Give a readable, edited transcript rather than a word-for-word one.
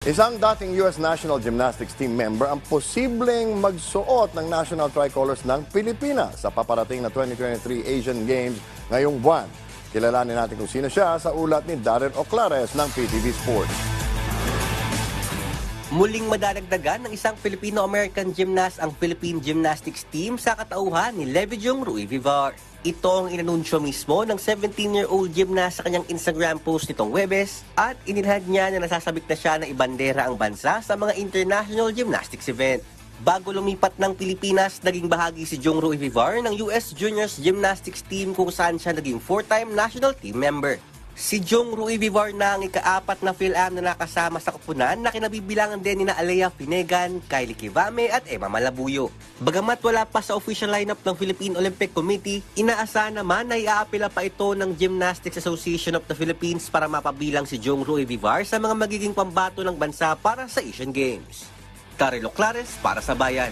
Isang dating U.S. National Gymnastics team member ang posibleng magsuot ng national tricolors ng Pilipinas sa paparating na 2023 Asian Games ngayong buwan. Kilalanin natin kung sino siya sa ulat ni Darren Oclares ng PTV Sports. Muling madadagdagan ng isang Filipino-American gymnast ang Philippine Gymnastics Team sa katauhan ni Levidiong Rui Vivar. Ito ang inanunsyo mismo ng 17-year-old gymnast sa kanyang Instagram post nitong Huwebes at inilahad niya na nasasabik na siya na ibandera ang bansa sa mga international gymnastics event. Bago lumipat ng Pilipinas, naging bahagi si Jong Rui Vivar ng US Juniors Gymnastics Team kung saan siya naging 4-time national team member. Si Jong Rui Vivar na ang ika-4 na PhilAm na nakasama sa koponan na kinabibilangan din ni Alea Finegan, Kylie Kivame at Emma Malabuyo. Bagamat wala pa sa official lineup ng Philippine Olympic Committee, inaasahan naman na iaapela pa ito ng Gymnastics Association of the Philippines para mapabilang si Jong Rui Vivar sa mga magiging pambato ng bansa para sa Asian Games. Darren Oclares para sa Bayan.